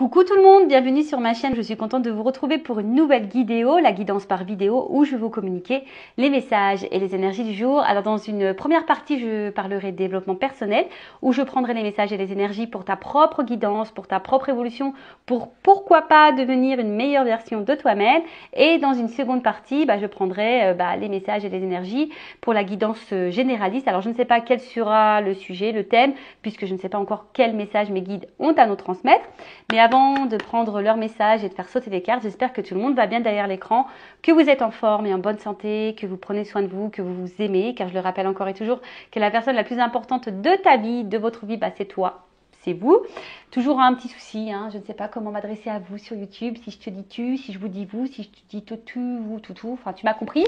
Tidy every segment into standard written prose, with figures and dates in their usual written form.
Coucou tout le monde, bienvenue sur ma chaîne. Je suis contente de vous retrouver pour une nouvelle vidéo, la guidance par vidéo, où je vais vous communiquer les messages et les énergies du jour. Alors dans une première partie, je parlerai de développement personnel, où je prendrai les messages et les énergies pour ta propre guidance, pour ta propre évolution, pour pourquoi pas devenir une meilleure version de toi-même. Et dans une seconde partie, je prendrai les messages et les énergies pour la guidance généraliste. Alors je ne sais pas quel sera le sujet, le thème, puisque je ne sais pas encore quel message mes guides ont à nous transmettre. Mais avant de prendre leur message et de faire sauter les cartes, j'espère que tout le monde va bien derrière l'écran, que vous êtes en forme et en bonne santé, que vous prenez soin de vous, que vous vous aimez, car je le rappelle encore et toujours que la personne la plus importante de ta vie, de votre vie, c'est toi. C'est vous. Toujours un petit souci, je ne sais pas comment m'adresser à vous sur YouTube, si je te dis tu, si je vous dis vous, si je te dis tu, vous, tout, enfin tu m'as compris.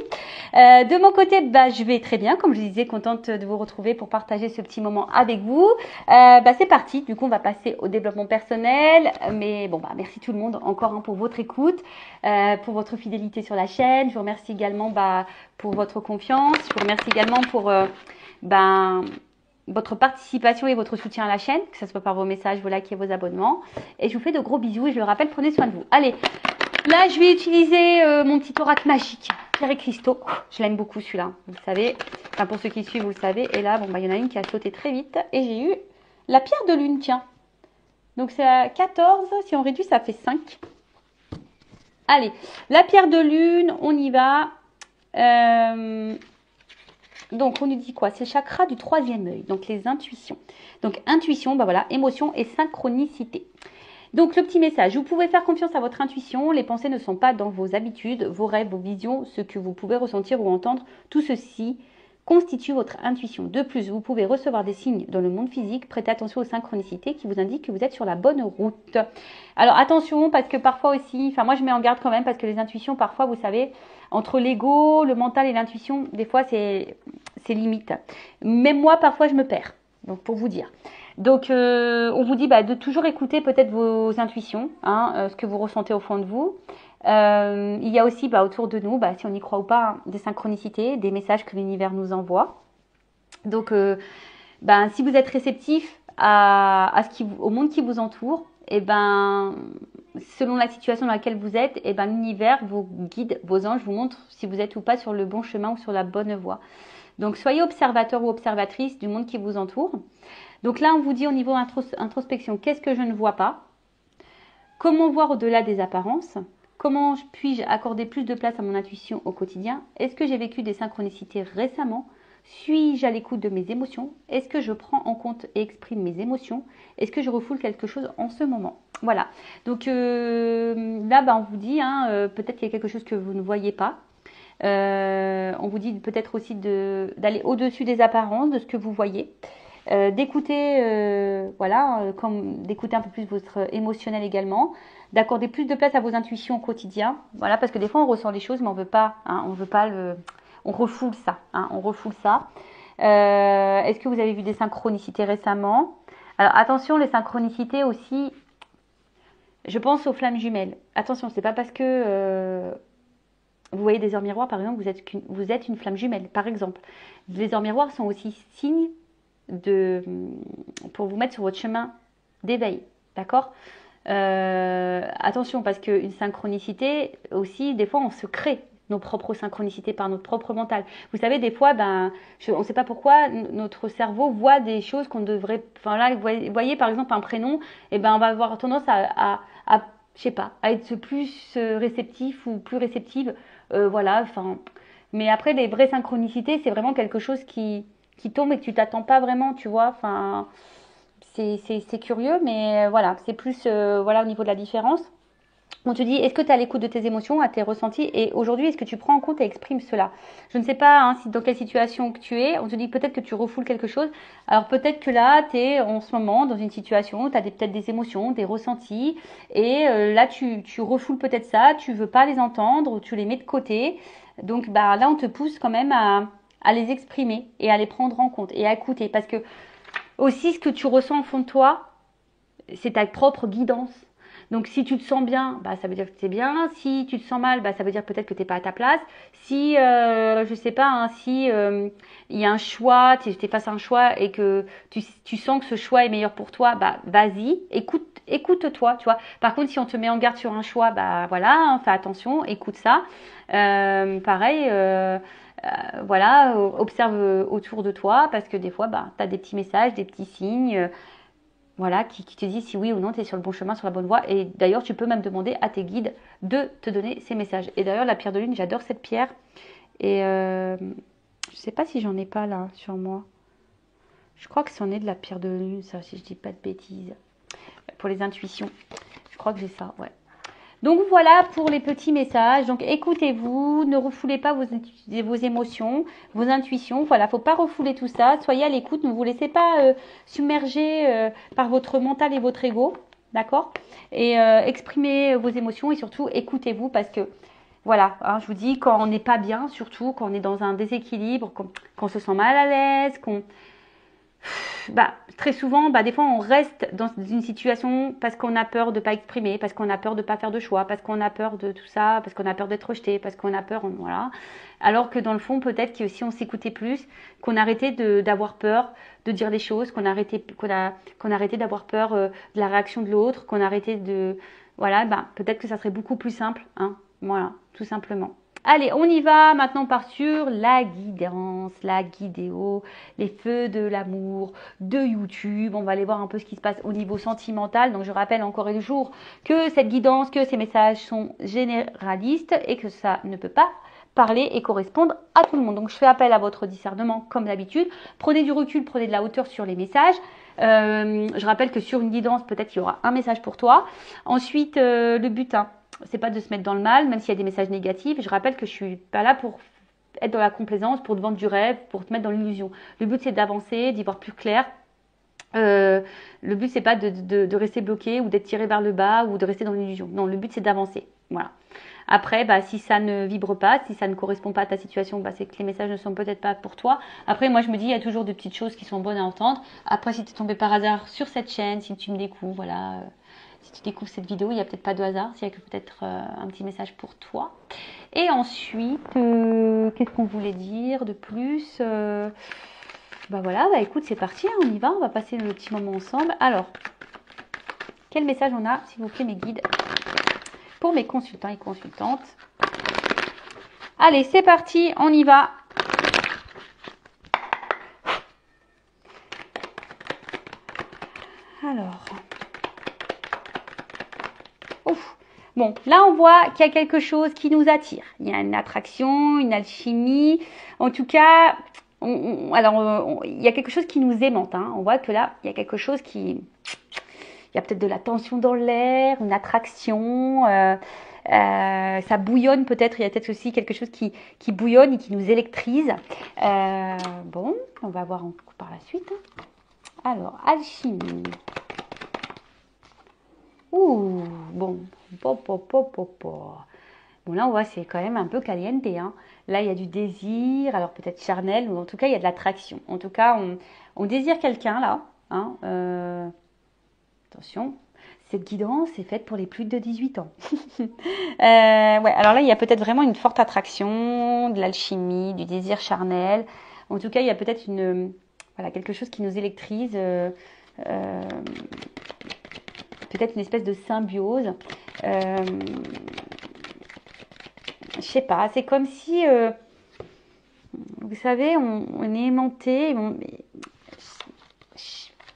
De mon côté, je vais très bien, comme je disais, contente de vous retrouver pour partager ce petit moment avec vous. C'est parti, du coup on va passer au développement personnel, mais merci tout le monde encore pour votre écoute, pour votre fidélité sur la chaîne. Je vous remercie également pour votre confiance, je vous remercie également pour votre participation et votre soutien à la chaîne, que ce soit par vos messages, vos likes et vos abonnements. Et je vous fais de gros bisous et je le rappelle, prenez soin de vous. Allez, là je vais utiliser mon petit oracle magique, Pierre et Cristaux. Je l'aime beaucoup celui-là, vous le savez. Enfin pour ceux qui suivent, vous le savez. Et là, il y en a une qui a sauté très vite. Et j'ai eu la pierre de lune, tiens. Donc c'est à 14, si on réduit, ça fait 5. Allez, la pierre de lune, on y va. Donc, on nous dit quoi? C'est le chakra du troisième œil, donc les intuitions. Donc, intuition, émotion et synchronicité. Donc, le petit message, vous pouvez faire confiance à votre intuition. Les pensées ne sont pas dans vos habitudes, vos rêves, vos visions, ce que vous pouvez ressentir ou entendre. Tout ceci constitue votre intuition. De plus, vous pouvez recevoir des signes dans le monde physique. Prêtez attention aux synchronicités qui vous indiquent que vous êtes sur la bonne route. Alors, attention, parce que parfois aussi, moi je mets en garde quand même, parce que les intuitions, parfois, vous savez, entre l'ego, le mental et l'intuition, des fois, c'est limite. Même moi, parfois, je me perds. Donc, pour vous dire. Donc, on vous dit de toujours écouter peut-être vos intuitions, ce que vous ressentez au fond de vous. Il y a aussi autour de nous, si on y croit ou pas, des synchronicités, des messages que l'univers nous envoie. Donc, si vous êtes réceptif au monde qui vous entoure, selon la situation dans laquelle vous êtes, l'univers, vos guides, vos anges vous montrent si vous êtes ou pas sur le bon chemin ou sur la bonne voie. Donc, soyez observateur ou observatrice du monde qui vous entoure. Donc là, on vous dit au niveau introspection, qu'est-ce que je ne vois pas? Comment voir au-delà des apparences? Comment puis-je accorder plus de place à mon intuition au quotidien? Est-ce que j'ai vécu des synchronicités récemment? Suis-je à l'écoute de mes émotions? Est-ce que je prends en compte et exprime mes émotions? Est-ce que je refoule quelque chose en ce moment? Voilà. Donc là, on vous dit, peut-être qu'il y a quelque chose que vous ne voyez pas. On vous dit peut-être aussi d'aller au-dessus des apparences, de ce que vous voyez. D'écouter, d'écouter un peu plus votre émotionnel également, d'accorder plus de place à vos intuitions au quotidien, parce que des fois on ressent les choses mais on veut pas, on refoule ça, on refoule ça. Est-ce que vous avez vu des synchronicités récemment? Alors attention, les synchronicités aussi, je pense aux flammes jumelles. Attention, c'est pas parce que vous voyez des heures miroirs par exemple, vous êtes une flamme jumelle, par exemple. Les heures miroirs sont aussi signes pour vous mettre sur votre chemin d'éveil, d'accord? Attention, parce qu'une synchronicité aussi, des fois on se crée nos propres synchronicités par notre propre mental. Vous savez, des fois, on ne sait pas pourquoi notre cerveau voit des choses qu'on devrait. Là, vous voyez par exemple un prénom, on va avoir tendance à je sais pas, à être plus réceptif ou plus réceptive, Mais après, les vraies synchronicités, c'est vraiment quelque chose qui tombe et que tu t'attends pas vraiment, tu vois. C'est curieux, mais c'est plus au niveau de la différence. On te dit, est-ce que tu es à l'écoute de tes émotions, à tes ressentis, et aujourd'hui, est-ce que tu prends en compte et exprimes cela? Je ne sais pas dans quelle situation que tu es. On te dit peut-être que tu refoules quelque chose. Alors peut-être que là, tu es en ce moment dans une situation où tu as peut-être des émotions, des ressentis, et là, tu refoules peut-être ça, tu veux pas les entendre, ou tu les mets de côté. Donc là, on te pousse quand même à les exprimer et à les prendre en compte et à écouter. Parce que aussi, ce que tu ressens au fond de toi, c'est ta propre guidance. Donc si tu te sens bien, bah, ça veut dire que tu es bien. Si tu te sens mal, bah, ça veut dire peut-être que tu n'es pas à ta place. Si, je sais pas, hein, si il y a un choix, tu es face à un choix et que tu sens que ce choix est meilleur pour toi, bah vas-y, écoute-toi, tu vois. Par contre, si on te met en garde sur un choix, bah voilà, hein, fais attention, écoute ça. Pareil, voilà, observe autour de toi parce que des fois, bah, tu as des petits messages, des petits signes. Voilà, qui te disent si oui ou non tu es sur le bon chemin, sur la bonne voie. Et d'ailleurs, tu peux même demander à tes guides de te donner ces messages. Et d'ailleurs, la pierre de lune, j'adore cette pierre. Et je sais pas si j'en ai pas là sur moi. Je crois que c'en est de la pierre de lune, ça, si je dis pas de bêtises. Pour les intuitions. Je crois que j'ai ça, ouais. Donc voilà pour les petits messages. Donc écoutez-vous, ne refoulez pas vos émotions, vos intuitions. Voilà, faut pas refouler tout ça. Soyez à l'écoute, ne vous laissez pas submerger par votre mental et votre ego, d'accord? Et exprimez vos émotions et surtout écoutez-vous parce que voilà, hein, je vous dis quand on n'est pas bien, surtout quand on est dans un déséquilibre, quand on se sent mal à l'aise, bah, très souvent, bah, des fois, on reste dans une situation parce qu'on a peur de ne pas exprimer, parce qu'on a peur de ne pas faire de choix, parce qu'on a peur de tout ça, parce qu'on a peur d'être rejeté, parce qu'on a peur, voilà. Alors que dans le fond, peut-être que si on s'écoutait plus, qu'on arrêtait d'avoir peur de dire les choses, qu'on arrêtait d'avoir peur de la réaction de l'autre, qu'on arrêtait de, voilà, bah, peut-être que ça serait beaucoup plus simple, hein, voilà, tout simplement. Allez, on y va. Maintenant, on part sur la guidance, la guidéo, les feux de l'amour, de YouTube. On va aller voir un peu ce qui se passe au niveau sentimental. Donc, je rappelle encore un jour que cette guidance, que ces messages sont généralistes et que ça ne peut pas parler et correspondre à tout le monde. Donc, je fais appel à votre discernement comme d'habitude. Prenez du recul, prenez de la hauteur sur les messages. Je rappelle que sur une guidance, peut-être qu'il y aura un message pour toi. Ensuite, le but, hein, c'est pas de se mettre dans le mal, même s'il y a des messages négatifs. Je rappelle que je suis pas là pour être dans la complaisance, pour te vendre du rêve, pour te mettre dans l'illusion. Le but, c'est d'avancer, d'y voir plus clair. Le but, c'est pas de rester bloqué ou d'être tiré vers le bas ou de rester dans l'illusion. Non, le but, c'est d'avancer. Voilà. Après, bah, si ça ne vibre pas, si ça ne correspond pas à ta situation, bah, c'est que les messages ne sont peut-être pas pour toi. Après, moi, je me dis, il y a toujours de petites choses qui sont bonnes à entendre. Après, si tu es tombé par hasard sur cette chaîne, si tu me découvres, voilà, si tu découvres cette vidéo, il n'y a peut-être pas de hasard, s'il y a que peut-être un petit message pour toi. Et ensuite, qu'est-ce qu'on voulait dire de plus bah voilà, bah écoute, c'est parti, hein, on y va, on va passer le petit moment ensemble. Alors, quel message on a, s'il vous plaît, mes guides, pour mes consultants et consultantes? Allez, c'est parti, on y va. Alors, ouf. Bon, là on voit qu'il y a quelque chose qui nous attire. Il y a une attraction, une alchimie. En tout cas, il y a quelque chose qui nous aimante. Hein. On voit que là, il y a quelque chose qui... Il y a peut-être de la tension dans l'air, une attraction. Ça bouillonne peut-être. Il y a peut-être aussi quelque chose qui bouillonne et qui nous électrise. Bon, on va voir par la suite. Alors, alchimie. Ouh, bon. Bon, là, on voit c'est quand même un peu caliente. Hein. Là, il y a du désir, alors peut-être charnel, ou en tout cas, il y a de l'attraction. En tout cas, on désire quelqu'un, là. Hein, attention, cette guidance est faite pour les plus de 18 ans. Ouais, alors là, il y a peut-être vraiment une forte attraction, de l'alchimie, du désir charnel. En tout cas, il y a peut-être voilà, quelque chose qui nous électrise. Peut-être une espèce de symbiose. Je sais pas, c'est comme si, vous savez, on est aimanté.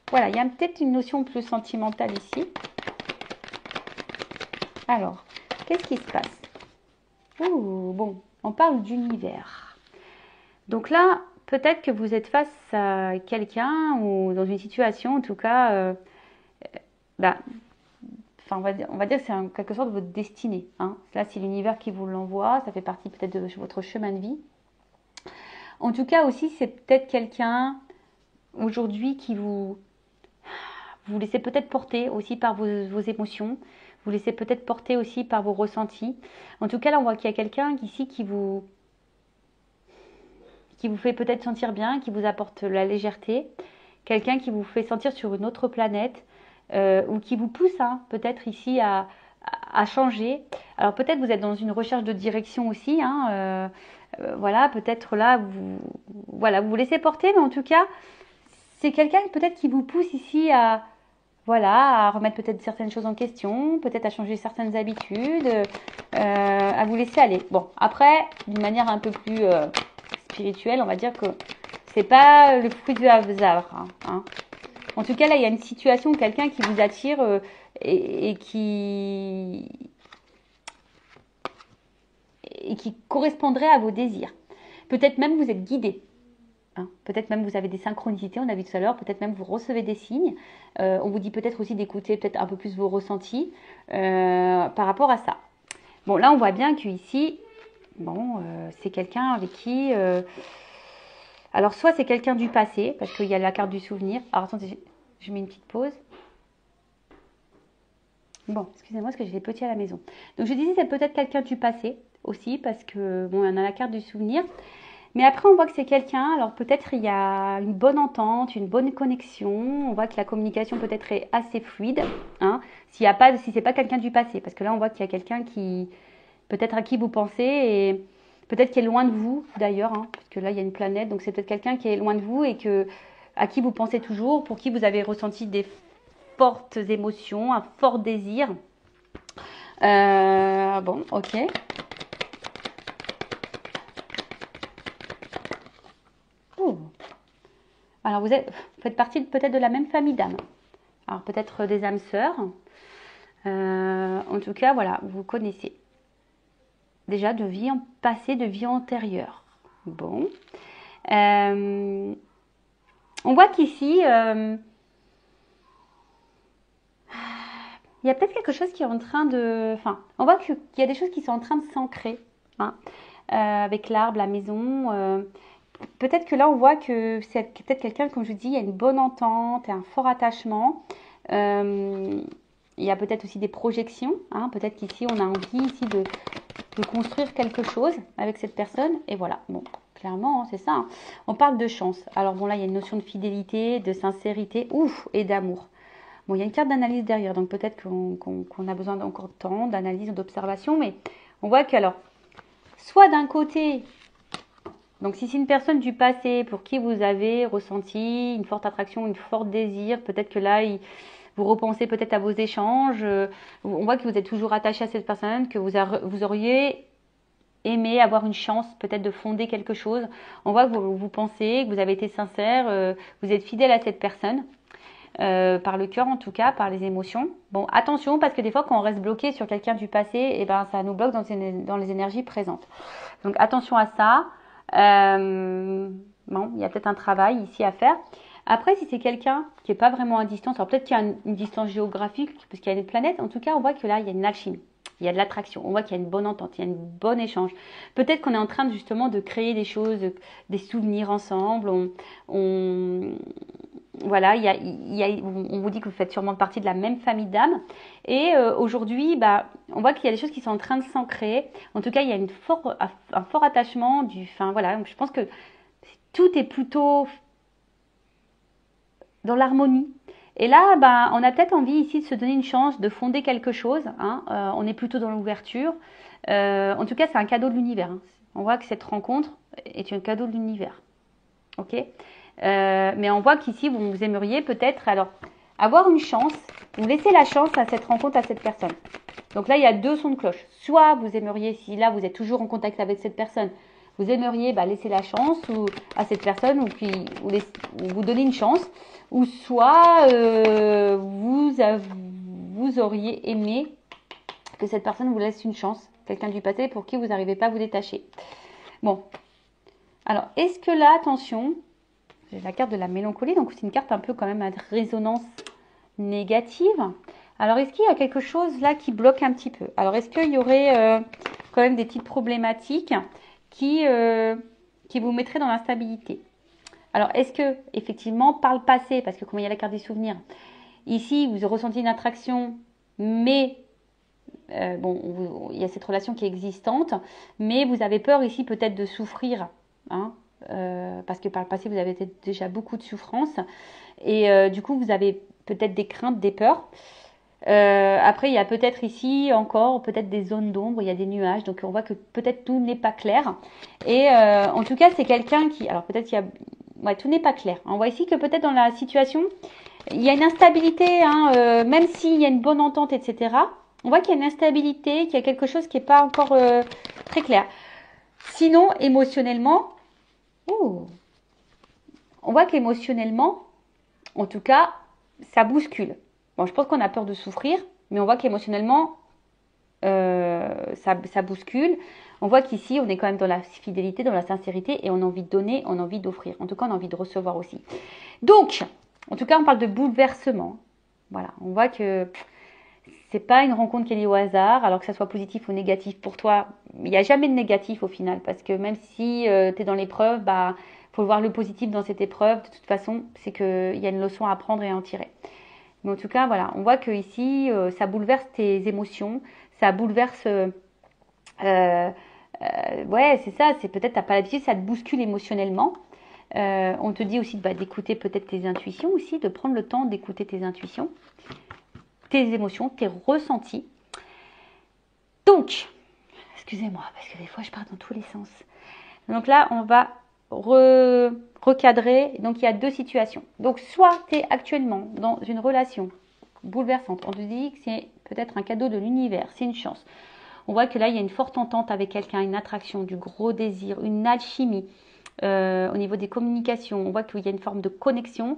Voilà, il y a peut-être une notion plus sentimentale ici. Alors, qu'est-ce qui se passe? Ouh, bon, on parle d'univers. Donc là, peut-être que vous êtes face à quelqu'un ou dans une situation, en tout cas, bah, enfin, on va dire que c'est en quelque sorte votre destinée. Hein. Là, c'est l'univers qui vous l'envoie, ça fait partie peut-être de votre chemin de vie. En tout cas aussi, c'est peut-être quelqu'un aujourd'hui qui vous laissez peut-être porter aussi par vos émotions, vous laissez peut-être porter aussi par vos ressentis. En tout cas, là, on voit qu'il y a quelqu'un ici qui vous fait peut-être sentir bien, qui vous apporte la légèreté, quelqu'un qui vous fait sentir sur une autre planète, ou qui vous pousse hein, peut-être ici à changer. Alors peut-être vous êtes dans une recherche de direction aussi, hein, voilà, peut-être là, voilà, vous vous laissez porter, mais en tout cas, c'est quelqu'un peut-être qui vous pousse ici voilà, à remettre peut-être certaines choses en question, peut-être à changer certaines habitudes, à vous laisser aller. Bon, après, d'une manière un peu plus spirituelle, on va dire que c'est pas le fruit du hasard. Hein. En tout cas, là, il y a une situation, quelqu'un qui vous attire et qui correspondrait à vos désirs. Peut-être même vous êtes guidé. Hein. Peut-être même vous avez des synchronicités, on a vu tout à l'heure, peut-être même vous recevez des signes. On vous dit peut-être aussi d'écouter peut-être un peu plus vos ressentis par rapport à ça. Bon, là on voit bien qu'ici, bon, c'est quelqu'un avec qui... alors soit c'est quelqu'un du passé, parce qu'il y a la carte du souvenir. Alors attendez, je mets une petite pause. Bon, excusez-moi parce que j'ai des petits à la maison. Donc je disais c'est peut-être quelqu'un du passé aussi, parce que bon, on a la carte du souvenir. Mais après, on voit que c'est quelqu'un, alors peut-être il y a une bonne entente, une bonne connexion, on voit que la communication peut-être est assez fluide, hein, si c'est pas quelqu'un du passé, parce que là on voit qu'il y a quelqu'un qui, peut-être à qui vous pensez, et peut-être qui est loin de vous d'ailleurs, hein, parce que là il y a une planète, donc c'est peut-être quelqu'un qui est loin de vous et à qui vous pensez toujours, pour qui vous avez ressenti des fortes émotions, un fort désir. Bon, ok. Alors, vous faites partie peut-être de la même famille d'âmes. Alors, peut-être des âmes sœurs. En tout cas, voilà, vous connaissez. Déjà de vie passée, de vie antérieure. Bon. On voit qu'ici, il y a peut-être quelque chose qui est en train de... Enfin, on voit qu'il y a des choses qui sont en train de s'ancrer. Hein, avec l'arbre, la maison... Peut-être que là, on voit que c'est peut-être quelqu'un, comme je vous dis, il y a une bonne entente, un fort attachement. Il y a peut-être aussi des projections. Hein. Peut-être qu'ici, on a envie ici de construire quelque chose avec cette personne. Et voilà, bon, clairement, c'est ça. Hein. On parle de chance. Alors bon, là, il y a une notion de fidélité, de sincérité, et d'amour. Bon, il y a une carte d'analyse derrière, donc peut-être qu'on a besoin d'encore de temps, d'analyse, d'observation. Mais on voit que, alors, soit d'un côté... Donc, si c'est une personne du passé pour qui vous avez ressenti une forte attraction, une forte désir, peut-être que là, vous repensez peut-être à vos échanges. On voit que vous êtes toujours attaché à cette personne, que vous auriez aimé avoir une chance peut-être de fonder quelque chose. On voit que vous pensez, que vous avez été sincère, vous êtes fidèle à cette personne. Par le cœur en tout cas, par les émotions. Bon, attention parce que des fois quand on reste bloqué sur quelqu'un du passé, eh ben, ça nous bloque dans les énergies présentes. Donc attention à ça. Bon, il y a peut-être un travail ici à faire. Après, si c'est quelqu'un qui n'est pas vraiment à distance, alors peut-être qu'il y a une distance géographique, parce qu'il y a des planètes, en tout cas, on voit que là, il y a une alchimie, il y a de l'attraction, on voit qu'il y a une bonne entente, il y a un bon échange. Peut-être qu'on est en train justement de créer des choses, des souvenirs ensemble. Voilà, on vous dit que vous faites sûrement partie de la même famille d'âmes. Et aujourd'hui, on voit qu'il y a des choses qui sont en train de s'ancrer. En tout cas, il y a un fort attachement. Voilà, donc je pense que tout est plutôt dans l'harmonie. Et là, on a peut-être envie ici de se donner une chance de fonder quelque chose. Hein. On est plutôt dans l'ouverture. En tout cas, c'est un cadeau de l'univers. Hein. On voit que cette rencontre est un cadeau de l'univers. Ok ? Mais on voit qu'ici, vous aimeriez peut-être avoir une chance, vous laissez la chance à cette rencontre, à cette personne. Donc là, il y a deux sons de cloche. Soit vous aimeriez, si là, vous êtes toujours en contact avec cette personne, vous aimeriez laisser la chance à cette personne ou vous donner une chance. Ou soit vous auriez aimé que cette personne vous laisse une chance, quelqu'un du passé pour qui vous n'arrivez pas à vous détacher. Bon, alors est-ce que là, attention... J'ai la carte de la mélancolie, donc c'est une carte un peu quand même à résonance négative. Alors, est-ce qu'il y a quelque chose là qui bloque un petit peu? Alors, est-ce qu'il y aurait quand même des petites problématiques qui vous mettraient dans l'instabilité? Alors, est-ce que, effectivement, par le passé, parce que comme il y a la carte des souvenirs, ici, vous ressentez une attraction, mais il y a cette relation qui est existante, mais vous avez peur ici peut-être de souffrir, hein, parce que par le passé, vous avez déjà beaucoup de souffrance. Et du coup, vous avez peut-être des craintes, des peurs. Après, il y a peut-être ici encore peut-être des zones d'ombre, il y a des nuages, donc on voit que peut-être tout n'est pas clair. Et en tout cas, c'est quelqu'un qui... Alors peut-être il y a... Ouais, tout n'est pas clair. On voit ici que peut-être dans la situation, il y a une instabilité, hein, même s'il y a une bonne entente, etc. On voit qu'il y a une instabilité, qu'il y a quelque chose qui n'est pas encore très clair. Sinon, émotionnellement, on voit qu'émotionnellement, en tout cas, ça bouscule. Bon, je pense qu'on a peur de souffrir, mais on voit qu'émotionnellement, ça bouscule. On voit qu'ici, on est quand même dans la fidélité, dans la sincérité, et on a envie de donner, on a envie d'offrir. En tout cas, on a envie de recevoir aussi. Donc, en tout cas, on parle de bouleversement. Voilà, on voit que c'est pas une rencontre qui est liée au hasard, alors que ça soit positif ou négatif pour toi. Il n'y a jamais de négatif au final, parce que même si tu es dans l'épreuve, bah, faut voir le positif dans cette épreuve. De toute façon, c'est qu'il y a une leçon à apprendre et à en tirer. Mais en tout cas, voilà, on voit que ici, ça bouleverse tes émotions, ça bouleverse... ouais, c'est ça, c'est peut-être t'as pas l'habitude, ça te bouscule émotionnellement. On te dit aussi d'écouter peut-être tes intuitions aussi, de prendre le temps d'écouter tes intuitions, tes émotions, tes ressentis. Donc, excusez-moi, parce que des fois je pars dans tous les sens. Donc là, on va recadrer. Donc il y a deux situations. Donc soit tu es actuellement dans une relation bouleversante, on te dit que c'est peut-être un cadeau de l'univers, c'est une chance. On voit que là, il y a une forte entente avec quelqu'un, une attraction, du gros désir, une alchimie au niveau des communications. On voit qu'il y a une forme de connexion.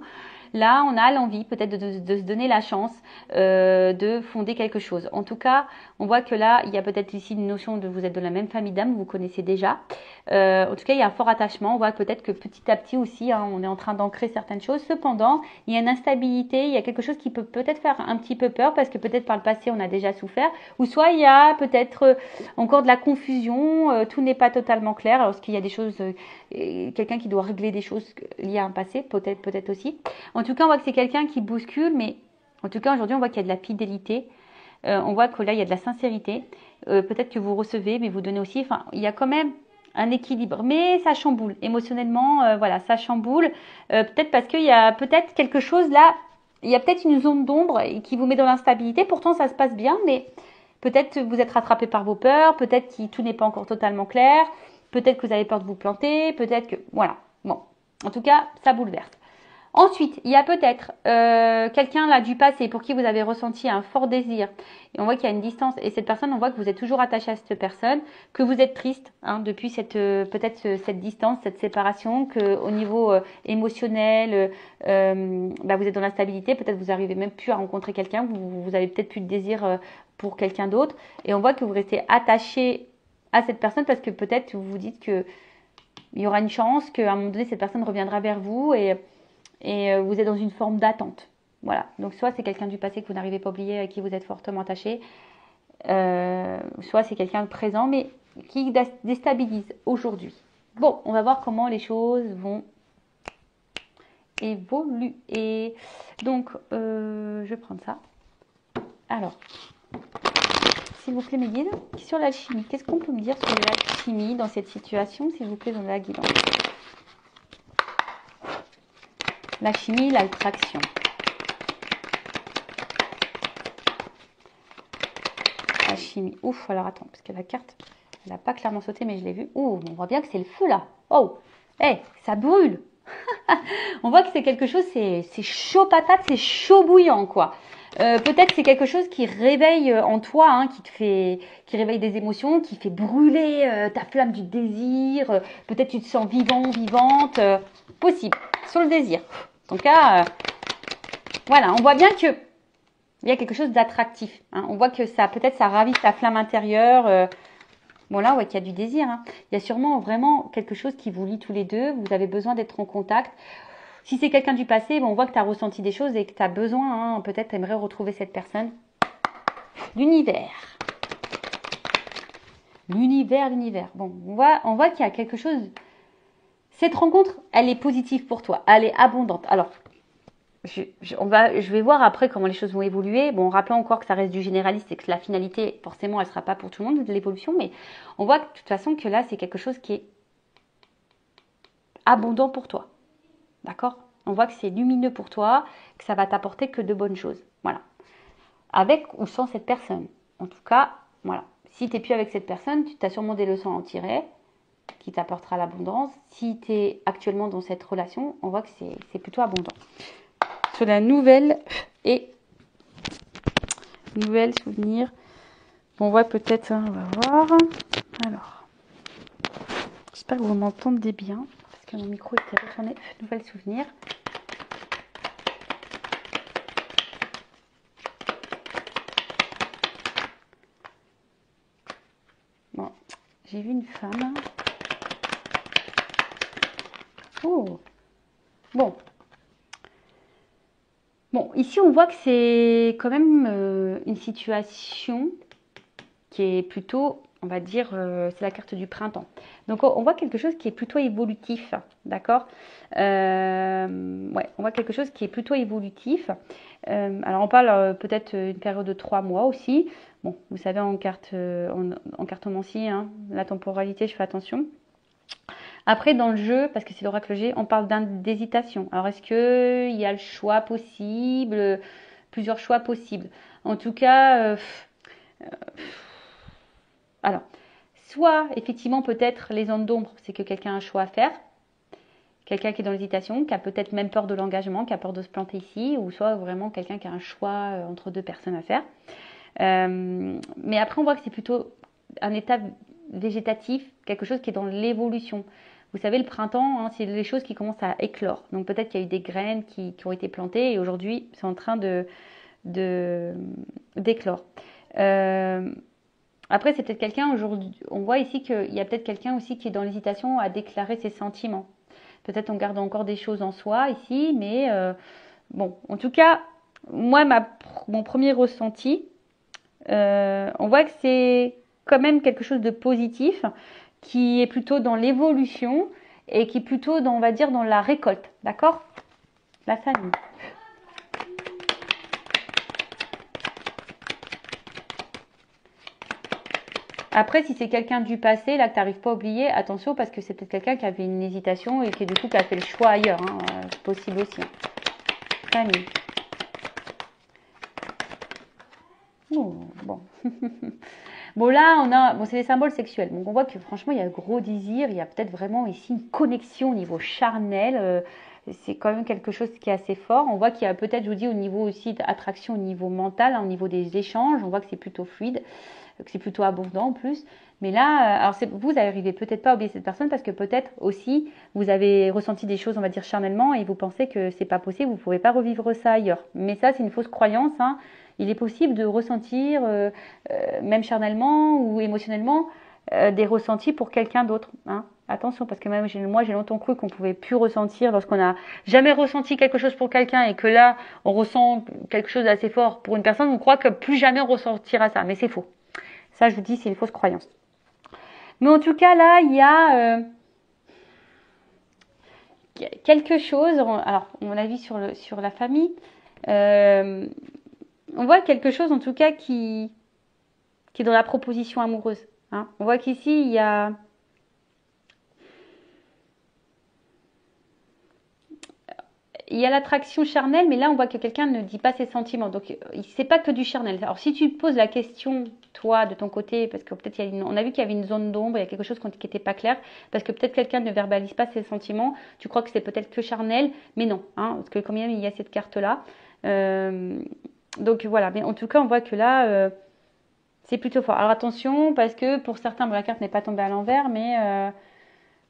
Là, on a l'envie peut-être de se donner la chance de fonder quelque chose. En tout cas, on voit que là, il y a peut-être ici une notion de vous êtes de la même famille d'âme, vous vous connaissez déjà. En tout cas, il y a un fort attachement. On voit peut-être que petit à petit aussi, hein, on est en train d'ancrer certaines choses. Cependant, il y a une instabilité, il y a quelque chose qui peut peut-être faire un petit peu peur parce que peut-être par le passé, on a déjà souffert. Ou soit il y a peut-être encore de la confusion, tout n'est pas totalement clair. Alors, est-ce qu'il y a des choses, quelqu'un qui doit régler des choses liées à un passé, peut-être aussi. En tout cas, on voit que c'est quelqu'un qui bouscule, mais en tout cas, aujourd'hui, on voit qu'il y a de la fidélité. On voit que là, il y a de la sincérité. Peut-être que vous recevez, mais vous donnez aussi. Enfin, il y a quand même un équilibre. Mais ça chamboule. Émotionnellement, voilà, ça chamboule. Peut-être parce qu'il y a peut-être quelque chose là. Il y a peut-être une zone d'ombre qui vous met dans l'instabilité. Pourtant, ça se passe bien, mais peut-être vous êtes rattrapé par vos peurs. Peut-être que tout n'est pas encore totalement clair. Peut-être que vous avez peur de vous planter. Peut-être que... Voilà. Bon. En tout cas, ça bouleverse. Ensuite, il y a peut-être quelqu'un là du passé pour qui vous avez ressenti un fort désir. Et on voit qu'il y a une distance. Et cette personne, on voit que vous êtes toujours attaché à cette personne, que vous êtes triste hein, depuis peut-être cette distance, cette séparation, que au niveau émotionnel, vous êtes dans l'instabilité. Peut-être vous n'arrivez même plus à rencontrer quelqu'un. Vous avez peut-être plus de désir pour quelqu'un d'autre. Et on voit que vous restez attaché à cette personne parce que peut-être vous vous dites que il y aura une chance qu'à un moment donné cette personne reviendra vers vous et vous êtes dans une forme d'attente. Voilà. Donc, soit c'est quelqu'un du passé que vous n'arrivez pas à oublier, à qui vous êtes fortement attaché, soit c'est quelqu'un de présent, mais qui déstabilise aujourd'hui. Bon, on va voir comment les choses vont évoluer. Donc, je vais prendre ça. Alors, s'il vous plaît, mes guides, sur l'alchimie, qu'est-ce qu'on peut me dire sur l'alchimie dans cette situation, s'il vous plaît, dans la guidance? La chimie, l'attraction. La chimie. Ouf, alors attends, parce que la carte, elle n'a pas clairement sauté, mais je l'ai vue. Ouh, on voit bien que c'est le feu là. Oh, ça brûle. On voit que c'est quelque chose, c'est chaud patate, c'est chaud bouillant, quoi. Peut-être c'est quelque chose qui réveille en toi, hein, qui réveille des émotions, qui fait brûler ta flamme du désir. Peut-être tu te sens vivant, vivante. Possible, sur le désir. En tout cas, voilà, on voit bien que il y a quelque chose d'attractif. Hein. On voit que ça, peut-être, ça ravive ta flamme intérieure. Bon, là, on voit qu'il y a du désir. Hein. Il y a sûrement vraiment quelque chose qui vous lie tous les deux. Vous avez besoin d'être en contact. Si c'est quelqu'un du passé, bon, on voit que tu as ressenti des choses et que tu as besoin, hein, peut-être, tu aimerais retrouver cette personne. L'univers. L'univers. Bon, on voit qu'il y a quelque chose. Cette rencontre, elle est positive pour toi. Elle est abondante. Alors, je vais voir après comment les choses vont évoluer. Bon, rappelons encore que ça reste du généraliste et que la finalité, forcément, elle ne sera pas pour tout le monde de l'évolution. Mais on voit de toute façon que là, c'est quelque chose qui est abondant pour toi. D'accord? On voit que c'est lumineux pour toi, que ça va t'apporter que de bonnes choses. Voilà. Avec ou sans cette personne. En tout cas, voilà. Si tu n'es plus avec cette personne, tu as sûrement des leçons à en tirer qui t'apportera l'abondance. Si tu es actuellement dans cette relation, on voit que c'est plutôt abondant. Sur la nouvelle souvenir. On voit peut-être, on va voir. Alors, j'espère que vous m'entendez bien, parce que mon micro était retourné. Nouvelle souvenir. Bon, j'ai vu une femme. Oh, bon. Bon, ici on voit que c'est quand même une situation qui est plutôt, on va dire, c'est la carte du printemps. Donc on voit quelque chose qui est plutôt évolutif, d'accord. Ouais, on voit quelque chose qui est plutôt évolutif. Alors on parle peut-être une période de 3 mois aussi. Bon, vous savez en cartomancie, hein, la temporalité, je fais attention. Après, dans le jeu, parce que c'est l'oracle G, on parle d'hésitation. Alors, est-ce qu'il y a le choix possible, plusieurs choix possibles? En tout cas, alors, soit effectivement, peut-être les zones d'ombre, c'est que quelqu'un a un choix à faire, quelqu'un qui est dans l'hésitation, qui a peut-être même peur de l'engagement, qui a peur de se planter ici, ou soit vraiment quelqu'un qui a un choix entre deux personnes à faire. Mais après, on voit que c'est plutôt un état végétatif, quelque chose qui est dans l'évolution. Vous savez, le printemps, hein, c'est les choses qui commencent à éclore. Donc peut-être qu'il y a eu des graines qui ont été plantées et aujourd'hui, c'est en train d'éclore. Après, c'est peut-être quelqu'un aujourd'hui. On voit ici qu'il y a peut-être quelqu'un aussi qui est dans l'hésitation à déclarer ses sentiments. Peut-être on garde encore des choses en soi ici, mais bon, en tout cas, moi, mon premier ressenti, on voit que c'est quand même quelque chose de positif qui est plutôt dans l'évolution et qui est plutôt dans, on va dire, dans la récolte, d'accord? La famille. Après, si c'est quelqu'un du passé, là, que tu n'arrives pas à oublier, attention, parce que c'est peut-être quelqu'un qui avait une hésitation et qui, du coup, qui a fait le choix ailleurs. Hein, possible aussi. Hein. Famille. Oh, bon. Bon, là, bon, c'est des symboles sexuels. Donc, on voit que franchement, il y a un gros désir. Il y a peut-être vraiment ici une connexion au niveau charnel. C'est quand même quelque chose qui est assez fort. On voit qu'il y a peut-être, je vous dis, au niveau aussi d'attraction, au niveau mental, hein, au niveau des échanges. On voit que c'est plutôt fluide, que c'est plutôt abondant en plus. Mais là, alors vous n'arrivez peut-être pas à oublier cette personne parce que peut-être aussi, vous avez ressenti des choses, on va dire, charnellement et vous pensez que c'est pas possible, vous ne pouvez pas revivre ça ailleurs. Mais ça, c'est une fausse croyance, hein. Il est possible de ressentir, même charnellement ou émotionnellement, des ressentis pour quelqu'un d'autre. Hein. Attention, parce que même moi, j'ai longtemps cru qu'on pouvait plus ressentir lorsqu'on n'a jamais ressenti quelque chose pour quelqu'un et que là, on ressent quelque chose d'assez fort pour une personne, on croit que plus jamais on ressentira ça. Mais c'est faux. Ça, je vous dis, c'est une fausse croyance. Mais en tout cas, là, il y a quelque chose. Alors, on a vu sur la famille. On voit quelque chose, en tout cas, qui est dans la proposition amoureuse. Hein. On voit qu'ici, il y a l'attraction charnelle, mais là, on voit que quelqu'un ne dit pas ses sentiments. Donc, c'est pas que du charnel. Alors, si tu te poses la question, toi, de ton côté, parce que peut-être on a vu qu'il y avait une zone d'ombre, il y a quelque chose qui n'était pas clair, parce que peut-être quelqu'un ne verbalise pas ses sentiments, tu crois que c'est peut-être que charnel, mais non, hein, parce que quand même, il y a cette carte-là. Donc, voilà. Mais en tout cas, on voit que là, c'est plutôt fort. Alors, attention, parce que pour certains, bon, la carte n'est pas tombée à l'envers, mais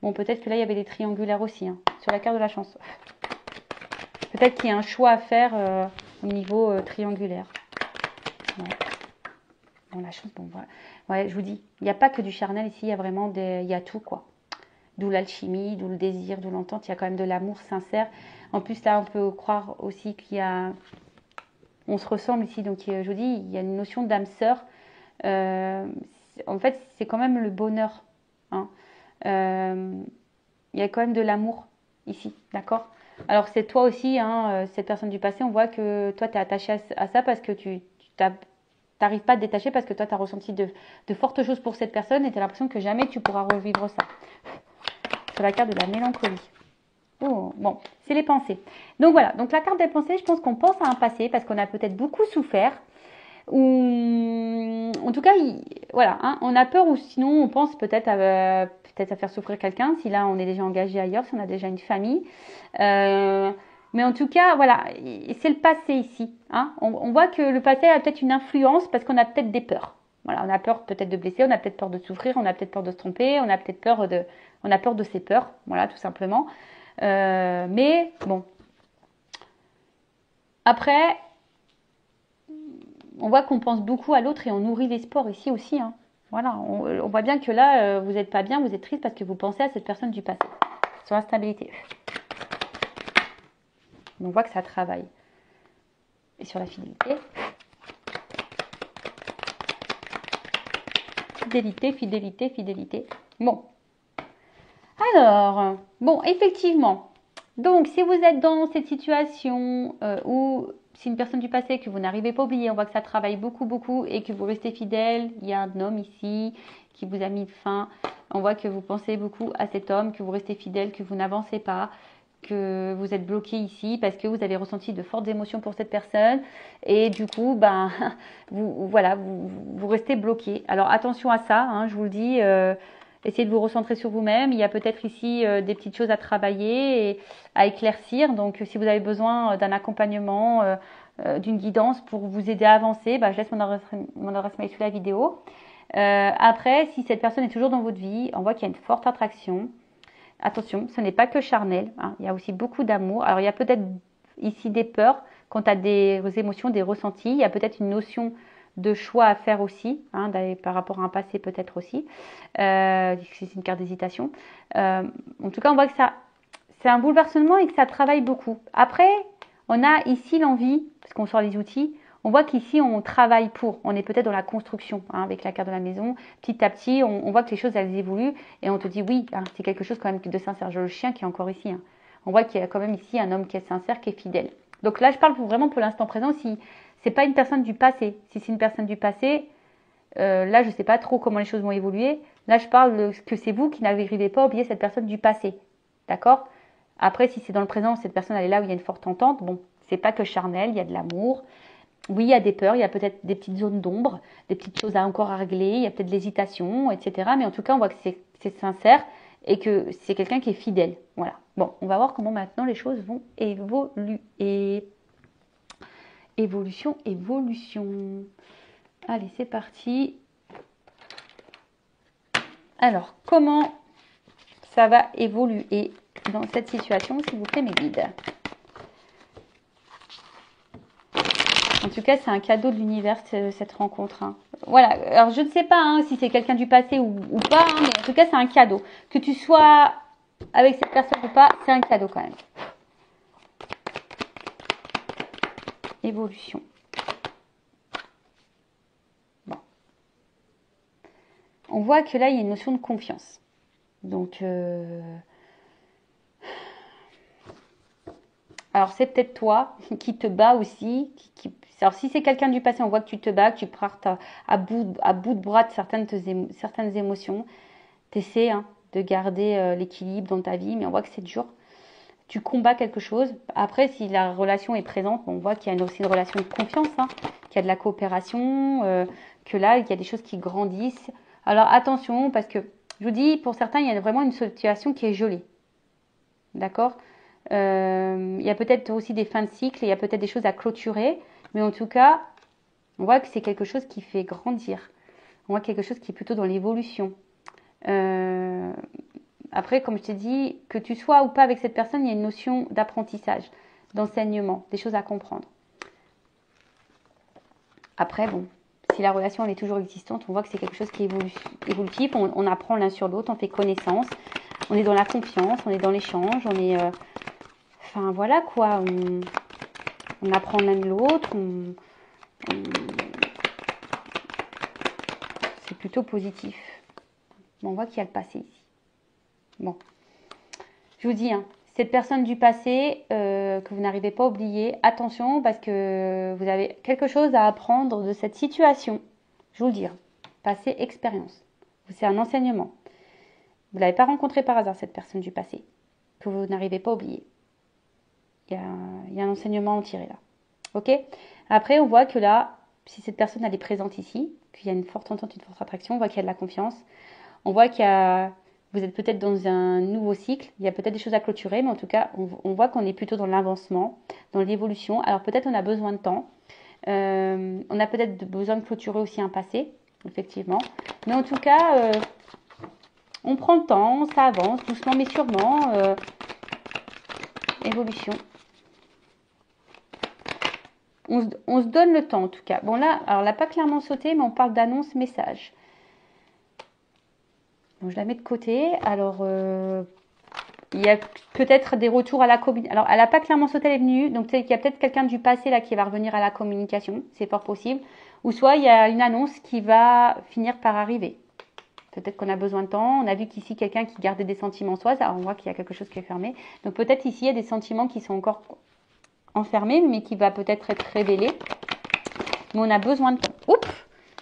bon, peut-être que là, il y avait des triangulaires aussi, hein, sur la carte de la chance. Peut-être qu'il y a un choix à faire au niveau triangulaire. Ouais. Bon, la chance, bon, voilà. Ouais, je vous dis, il n'y a pas que du charnel ici, il y a vraiment il y a tout, quoi. D'où l'alchimie, d'où le désir, d'où l'entente, il y a quand même de l'amour sincère. En plus, là, on peut croire aussi qu'il y a... On se ressemble ici, donc je vous dis, il y a une notion d'âme sœur. En fait, c'est quand même le bonheur. Hein. Il y a quand même de l'amour ici, d'accord? Alors c'est toi aussi, hein, cette personne du passé, on voit que toi tu es attaché à ça parce que tu n'arrives pas à te détacher parce que toi tu as ressenti de fortes choses pour cette personne et tu as l'impression que jamais tu pourras revivre ça. Sur la carte de la mélancolie. Oh, bon, c'est les pensées. Donc voilà, donc la carte des pensées, je pense qu'on pense à un passé parce qu'on a peut-être beaucoup souffert. Ou en tout cas, voilà, hein, on a peur ou sinon on pense peut-être à faire souffrir quelqu'un si là on est déjà engagé ailleurs, si on a déjà une famille. Mais en tout cas, voilà, c'est le passé ici. Hein. On voit que le passé a peut-être une influence parce qu'on a peut-être des peurs. Voilà, on a peur peut-être de blesser, on a peut-être peur de souffrir, on a peut-être peur de se tromper, on a peut-être on a peur de ses peurs. Voilà, tout simplement. Mais bon, après, on voit qu'on pense beaucoup à l'autre et on nourrit l'espoir ici aussi. Hein. Voilà, on voit bien que là, vous n'êtes pas bien, vous êtes triste parce que vous pensez à cette personne du passé, sur l'instabilité. On voit que ça travaille. Et sur la fidélité. Fidélité, fidélité, fidélité. Bon. Alors, bon, effectivement. Donc, si vous êtes dans cette situation où c'est une personne du passé que vous n'arrivez pas à oublier, on voit que ça travaille beaucoup, beaucoup et que vous restez fidèle. Il y a un homme ici qui vous a mis fin. On voit que vous pensez beaucoup à cet homme, que vous restez fidèle, que vous n'avancez pas, que vous êtes bloqué ici parce que vous avez ressenti de fortes émotions pour cette personne et du coup, ben, vous restez bloqué. Alors attention à ça, hein, je vous le dis. Essayez de vous recentrer sur vous-même. Il y a peut-être ici des petites choses à travailler et à éclaircir. Donc, si vous avez besoin d'un accompagnement, d'une guidance pour vous aider à avancer, bah, je laisse mon adresse mail sous la vidéo. Après, si cette personne est toujours dans votre vie, on voit qu'il y a une forte attraction. Attention, ce n'est pas que charnel. Hein, il y a aussi beaucoup d'amour. Alors, il y a peut-être ici des peurs quant à des émotions, des ressentis. Il y a peut-être une notion de choix à faire aussi, hein, par rapport à un passé peut-être aussi. C'est une carte d'hésitation. En tout cas, on voit que c'est un bouleversement et que ça travaille beaucoup. Après, on a ici l'envie, parce qu'on sort les outils, on voit qu'ici on travaille pour, on est peut-être dans la construction, hein, avec la carte de la maison. Petit à petit, on voit que les choses elles évoluent et on te dit oui, hein, c'est quelque chose quand même de sincère. J'ai le chien qui est encore ici. Hein. On voit qu'il y a quand même ici un homme qui est sincère, qui est fidèle. Donc là, je parle vraiment pour l'instant présent. Si c'est pas une personne du passé, si c'est une personne du passé, là je sais pas trop comment les choses vont évoluer. Là, je parle que c'est vous qui n'arrivez pas à oublier cette personne du passé, d'accord? Après, si c'est dans le présent, cette personne elle est là où il y a une forte entente. Bon, c'est pas que charnel, il y a de l'amour. Oui, il y a des peurs, il y a peut-être des petites zones d'ombre, des petites choses à encore régler, il y a peut-être de l'hésitation, etc. Mais en tout cas, on voit que c'est sincère et que c'est quelqu'un qui est fidèle. Voilà. Bon, on va voir comment maintenant les choses vont évoluer. Évolution, évolution. Allez, c'est parti. Alors, comment ça va évoluer dans cette situation, s'il vous plaît, mes guides? En tout cas, c'est un cadeau de l'univers, cette rencontre. Hein. Voilà. Alors, je ne sais pas hein, si c'est quelqu'un du passé ou pas, hein, mais en tout cas, c'est un cadeau. Que tu sois avec cette personne ou pas, c'est un cadeau quand même. Évolution. Bon. On voit que là, il y a une notion de confiance. Donc, alors c'est peut-être toi qui te bats aussi. Alors si c'est quelqu'un du passé, on voit que tu te bats, que tu partes à bout de bras de certaines émotions. Tu essaies hein, de garder l'équilibre dans ta vie, mais on voit que c'est dur. Tu combats quelque chose. Après, si la relation est présente, on voit qu'il y a aussi une relation de confiance, hein, qu'il y a de la coopération, que là, il y a des choses qui grandissent. Alors attention, parce que je vous dis, pour certains, il y a vraiment une situation qui est gelée. D'accord? Il y a peut-être aussi des fins de cycle, il y a peut-être des choses à clôturer, mais en tout cas, on voit que c'est quelque chose qui fait grandir. On voit quelque chose qui est plutôt dans l'évolution. Après, comme je t'ai dit, que tu sois ou pas avec cette personne, il y a une notion d'apprentissage, d'enseignement, des choses à comprendre. Après, bon, si la relation elle est toujours existante, on voit que c'est quelque chose qui est évolutif, on apprend l'un sur l'autre, on fait connaissance, on est dans la confiance, on est dans l'échange, on est... Enfin, voilà quoi, on apprend l'un de l'autre, c'est plutôt positif. Bon, on voit qu'il y a le passé ici. Bon, je vous dis, hein, cette personne du passé que vous n'arrivez pas à oublier, attention parce que vous avez quelque chose à apprendre de cette situation. Je vous le dis, hein, passé, expérience. C'est un enseignement. Vous ne l'avez pas rencontré par hasard, cette personne du passé. que vous n'arrivez pas à oublier. Il y a un enseignement à en tirer là. Ok? Après, on voit que là, si cette personne elle est présente ici, qu'il y a une forte entente, une forte attraction, on voit qu'il y a de la confiance. On voit vous êtes peut-être dans un nouveau cycle, il y a peut-être des choses à clôturer, mais en tout cas, on voit qu'on est plutôt dans l'avancement, dans l'évolution. Alors peut-être on a besoin de temps, on a peut-être besoin de clôturer aussi un passé, effectivement. Mais en tout cas, on prend le temps, ça avance doucement mais sûrement. Évolution. On se donne le temps en tout cas. Bon là, alors elle n'a pas clairement sauté, mais on parle d'annonce message. Donc je la mets de côté. Alors il y a peut-être des retours à la communication. Alors elle n'a pas clairement sauté, elle est venue. Donc il y a peut-être quelqu'un du passé là qui va revenir à la communication. C'est fort possible. Ou soit il y a une annonce qui va finir par arriver. Peut-être qu'on a besoin de temps. On a vu qu'ici quelqu'un qui gardait des sentiments en soi. Alors on voit qu'il y a quelque chose qui est fermé. Donc peut-être ici il y a des sentiments qui sont encore enfermé, mais qui va peut-être être révélé. Mais on a besoin de temps. Oups,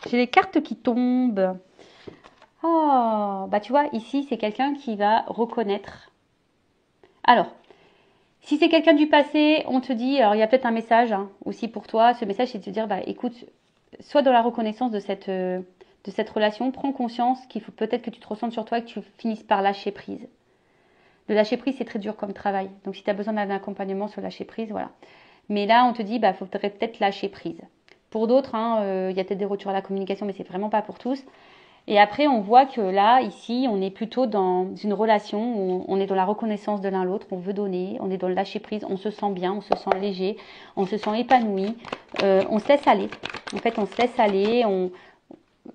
j'ai les cartes qui tombent. Oh, bah tu vois, ici, c'est quelqu'un qui va reconnaître. Alors, si c'est quelqu'un du passé, on te dit, alors il y a peut-être un message aussi pour toi. Ce message, c'est de te dire, bah écoute, sois dans la reconnaissance de cette relation. Prends conscience qu'il faut peut-être que tu te ressentes sur toi et que tu finisses par lâcher prise. Le lâcher prise, c'est très dur comme travail. Donc, si tu as besoin d'un accompagnement sur lâcher prise, voilà. Mais là, on te dit, bah, faudrait peut-être lâcher prise. Pour d'autres, il y a peut-être des retours à la communication, mais c'est vraiment pas pour tous. Et après, on voit que là, ici, on est plutôt dans une relation où on est dans la reconnaissance de l'un l'autre, on veut donner, on est dans le lâcher prise, on se sent bien, on se sent léger, on se sent épanoui, on se laisse aller. En fait, on se laisse aller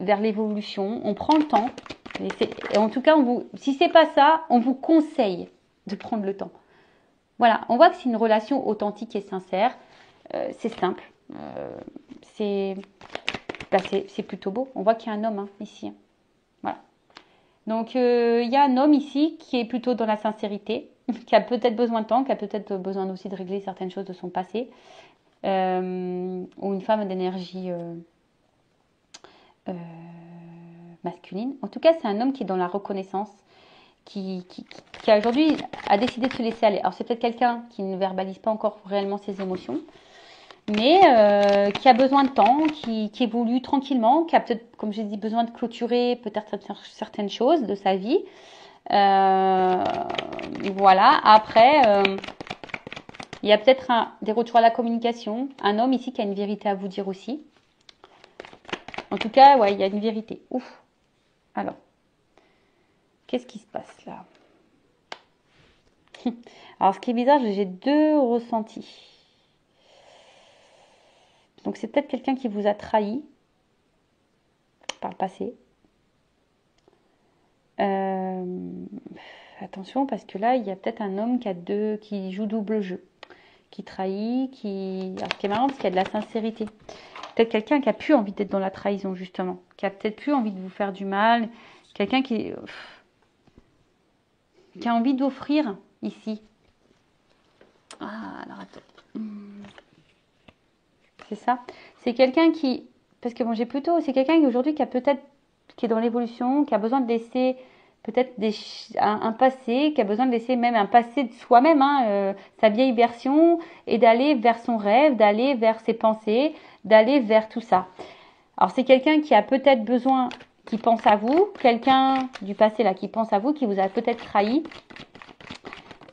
vers l'évolution, on prend le temps. Et en tout cas, si c'est pas ça, on vous conseille de prendre le temps. Voilà, on voit que c'est une relation authentique et sincère. C'est simple. C'est plutôt beau. On voit qu'il y a un homme ici. Voilà. Donc, il y a un homme ici qui est plutôt dans la sincérité, qui a peut-être besoin de temps, qui a peut-être besoin aussi de régler certaines choses de son passé. Ou une femme d'énergie masculine. En tout cas, c'est un homme qui est dans la reconnaissance, qui aujourd'hui a décidé de se laisser aller. Alors c'est peut-être quelqu'un qui ne verbalise pas encore réellement ses émotions, mais qui a besoin de temps, qui évolue tranquillement, qui a peut-être, comme j'ai dit, besoin de clôturer peut-être certaines choses de sa vie. Voilà. Après, il y a peut-être des retours à la communication. Un homme ici qui a une vérité à vous dire aussi. En tout cas, ouais, il y a une vérité. Ouf. Alors, qu'est-ce qui se passe là? Alors, ce qui est bizarre, j'ai deux ressentis. Donc, c'est peut-être quelqu'un qui vous a trahi par le passé. Attention, parce que là, il y a peut-être un homme qui joue double jeu, qui trahit, Alors, ce qui est marrant, c'est qu'il y a de la sincérité. Peut-être quelqu'un qui a plus envie d'être dans la trahison, justement, qui a peut-être plus envie de vous faire du mal, quelqu'un qui a envie d'offrir ici. Ah, alors attends. C'est ça. C'est quelqu'un qui, parce que bon, c'est quelqu'un qui aujourd'hui qui est dans l'évolution, qui a besoin de laisser peut-être un passé, qui a besoin de laisser même un passé de soi-même, sa vieille version, et d'aller vers son rêve, d'aller vers ses pensées, d'aller vers tout ça. Alors c'est quelqu'un qui a peut-être besoin, qui pense à vous, quelqu'un du passé là qui pense à vous, qui vous a peut-être trahi,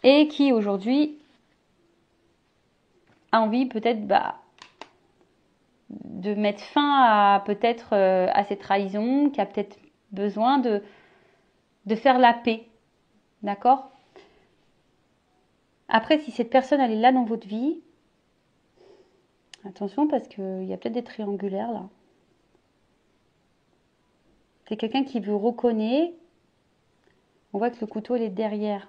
et qui aujourd'hui a envie peut-être de mettre fin à peut-être à cette trahison, qui a peut-être besoin de faire la paix. D'accord? Après, si cette personne elle est là dans votre vie, attention parce qu'il y a peut-être des triangulaires là. C'est quelqu'un qui vous reconnaît. On voit que le couteau il est derrière.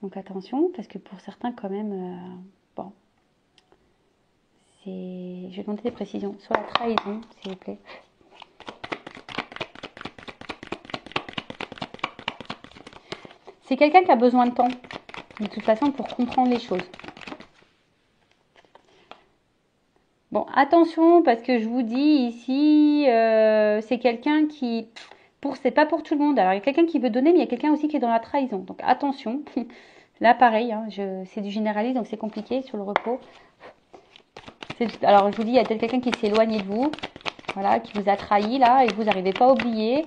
Donc attention, parce que pour certains quand même, bon. Je vais demander des précisions sur la trahison, s'il vous plaît. C'est quelqu'un qui a besoin de temps, de toute façon, pour comprendre les choses. Bon, attention, parce que je vous dis ici, c'est quelqu'un qui, c'est pas pour tout le monde. Alors, il y a quelqu'un qui veut donner, mais il y a quelqu'un aussi qui est dans la trahison. Donc, attention. Là, pareil, hein, c'est du généraliste, donc c'est compliqué sur le repos. Alors, je vous dis, il y a peut-être quelqu'un qui s'est éloigné de vous, voilà, qui vous a trahi, là, et vous n'arrivez pas à oublier.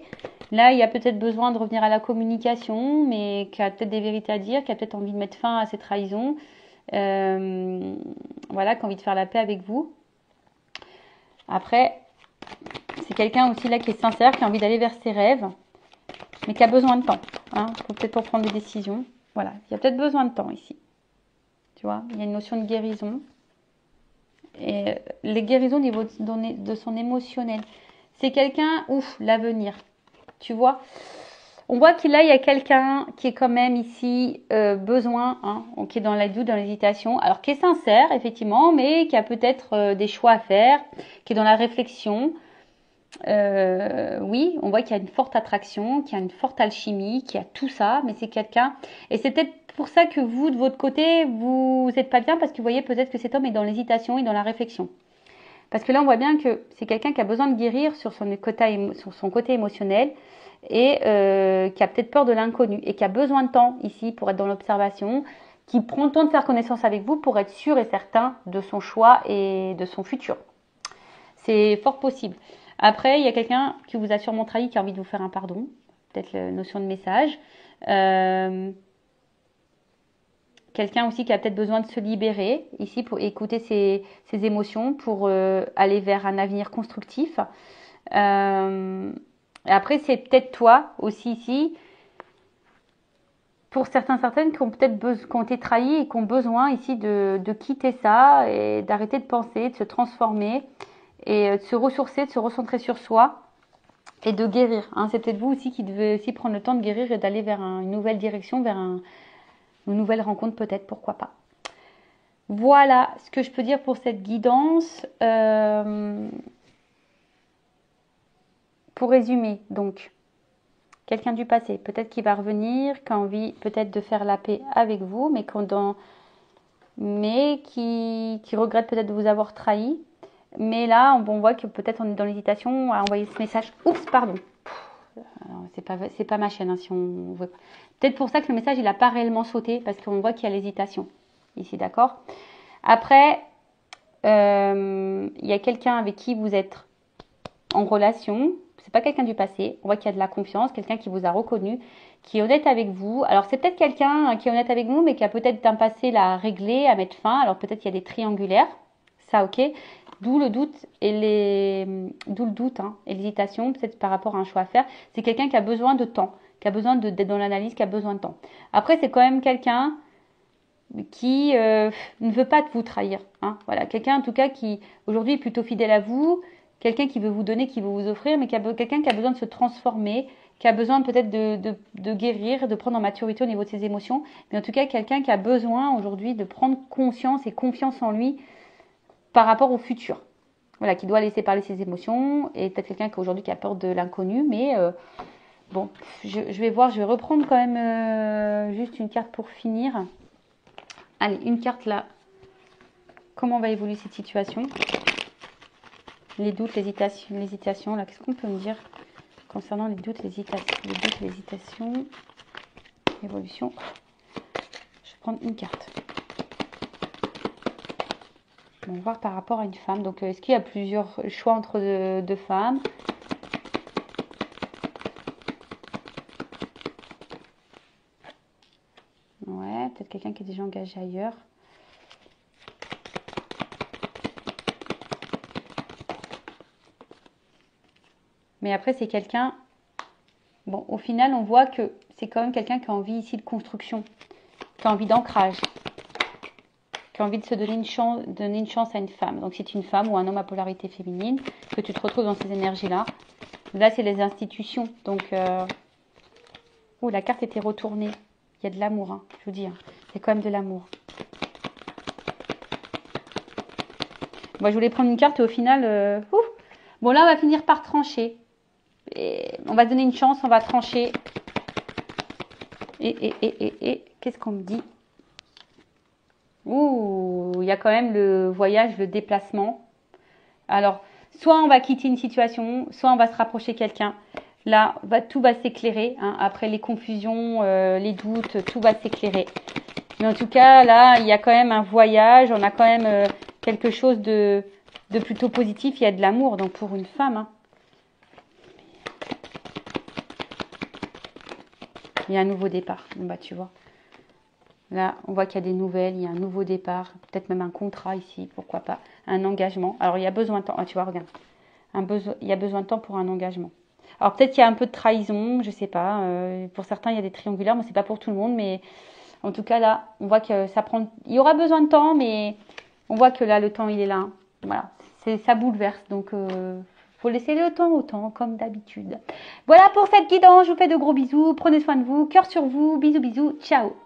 Là, il y a peut-être besoin de revenir à la communication, mais qui a peut-être des vérités à dire, qui a peut-être envie de mettre fin à ces trahisons. Voilà, qui a envie de faire la paix avec vous. Après, c'est quelqu'un aussi là qui est sincère, qui a envie d'aller vers ses rêves, mais qui a besoin de temps, hein, peut-être pour prendre des décisions. Voilà, il y a peut-être besoin de temps ici. Tu vois, il y a une notion de guérison. Et les guérisons au niveau de son émotionnel. C'est quelqu'un, ouf, l'avenir. Tu vois, on voit qu'il y a quelqu'un qui est quand même ici besoin, hein, qui est dans la doute, dans l'hésitation. Alors, qui est sincère, effectivement, mais qui a peut-être des choix à faire, qui est dans la réflexion. Oui, on voit qu'il y a une forte attraction, qu'il y a une forte alchimie, qu'il y a tout ça, mais c'est quelqu'un. Et c'est peut-être pour ça que vous, de votre côté, vous n'êtes pas bien, parce que vous voyez peut-être que cet homme est dans l'hésitation et dans la réflexion. Parce que là, on voit bien que c'est quelqu'un qui a besoin de guérir sur son côté émotionnel et qui a peut-être peur de l'inconnu et qui a besoin de temps ici pour être dans l'observation, qui prend le temps de faire connaissance avec vous pour être sûr et certain de son choix et de son futur. C'est fort possible. Après, il y a quelqu'un qui vous a sûrement trahi, qui a envie de vous faire un pardon. Peut-être la notion de message. Quelqu'un aussi qui a peut-être besoin de se libérer ici pour écouter ses émotions, pour aller vers un avenir constructif. Et après, c'est peut-être toi aussi ici, pour certaines qui ont peut-être qui ont été trahis et qui ont besoin ici de quitter ça et d'arrêter de penser, de se transformer et de se ressourcer, de se recentrer sur soi et de guérir. Hein. C'est peut-être vous aussi qui devez aussi prendre le temps de guérir et d'aller vers une nouvelle direction, vers une nouvelle rencontre peut-être, pourquoi pas. Voilà ce que je peux dire pour cette guidance. Pour résumer, donc, quelqu'un du passé, peut-être qui va revenir, qui a envie peut-être de faire la paix avec vous, mais qui regrette peut-être de vous avoir trahi. Mais là, on voit que peut-être on est dans l'hésitation à envoyer ce message. Oups, pardon. C'est pas ma chaîne, hein, si on veut. Peut-être pour ça que le message, il n'a pas réellement sauté, parce qu'on voit qu'il y a l'hésitation. Ici, d'accord. Après, il y a quelqu'un avec qui vous êtes en relation. C'est pas quelqu'un du passé. On voit qu'il y a de la confiance, quelqu'un qui vous a reconnu, qui est honnête avec vous. Alors, c'est peut-être quelqu'un qui est honnête avec vous, mais qui a peut-être un passé là à régler, à mettre fin. Alors, peut-être qu'il y a des triangulaires. Ça, ok. D'où le doute et l'hésitation, peut-être par rapport à un choix à faire. C'est quelqu'un qui a besoin de temps, qui a besoin d'être dans l'analyse, qui a besoin de temps. Après, c'est quand même quelqu'un qui ne veut pas vous trahir. Hein. Voilà, quelqu'un en tout cas qui aujourd'hui est plutôt fidèle à vous, quelqu'un qui veut vous donner, qui veut vous offrir, mais quelqu'un qui a besoin de se transformer, qui a besoin peut-être de guérir, de prendre en maturité au niveau de ses émotions, mais en tout cas quelqu'un qui a besoin aujourd'hui de prendre conscience et confiance en lui par rapport au futur. Voilà, qui doit laisser parler ses émotions, et peut-être quelqu'un qui aujourd'hui qui a peur de l'inconnu, mais bon, je vais voir, je vais reprendre quand même juste une carte pour finir. Allez, une carte là. Comment va évoluer cette situation? Les doutes, l'hésitation, là, qu'est-ce qu'on peut me dire concernant les doutes, l'hésitation, l'évolution? Je vais prendre une carte. On va voir par rapport à une femme. Donc, est-ce qu'il y a plusieurs choix entre deux femmes? Ouais, peut-être quelqu'un qui est déjà engagé ailleurs. Mais après, c'est quelqu'un... Bon, au final, on voit que c'est quand même quelqu'un qui a envie ici de construction, qui a envie d'ancrage, qui a envie de se donner une chance à une femme. Donc, si c'est une femme ou un homme à polarité féminine, que tu te retrouves dans ces énergies-là. Là, c'est les institutions. Donc, oh, la carte était retournée. Il y a de l'amour, hein, je vous dis. Hein. Il y a quand même de l'amour. Moi, je voulais prendre une carte et au final... Bon, là, on va finir par trancher. Et on va donner une chance, on va trancher. Et qu'est-ce qu'on me dit? Ouh, il y a quand même le voyage, le déplacement. Alors, soit on va quitter une situation, soit on va se rapprocher de quelqu'un. Là, tout va s'éclairer. Hein. Après les confusions, les doutes, tout va s'éclairer. Mais en tout cas, là, il y a quand même un voyage. On a quand même quelque chose de plutôt positif. Il y a de l'amour, donc pour une femme. Hein. Il y a un nouveau départ. Bon, bah, tu vois. Là, on voit qu'il y a des nouvelles. Il y a un nouveau départ. Peut-être même un contrat ici. Pourquoi pas. Un engagement. Alors, il y a besoin de temps. Ah, tu vois, regarde. Il y a besoin de temps pour un engagement. Alors, peut-être qu'il y a un peu de trahison. Je sais pas. Pour certains, il y a des triangulaires. Moi, c'est pas pour tout le monde. Mais en tout cas, là, on voit que ça prend... Il y aura besoin de temps, mais on voit que là, le temps, il est là. Voilà. Ça bouleverse. Donc, faut laisser le temps au temps, comme d'habitude. Voilà pour cette guidance. Je vous fais de gros bisous. Prenez soin de vous. Cœur sur vous. Bisous, bisous. Ciao.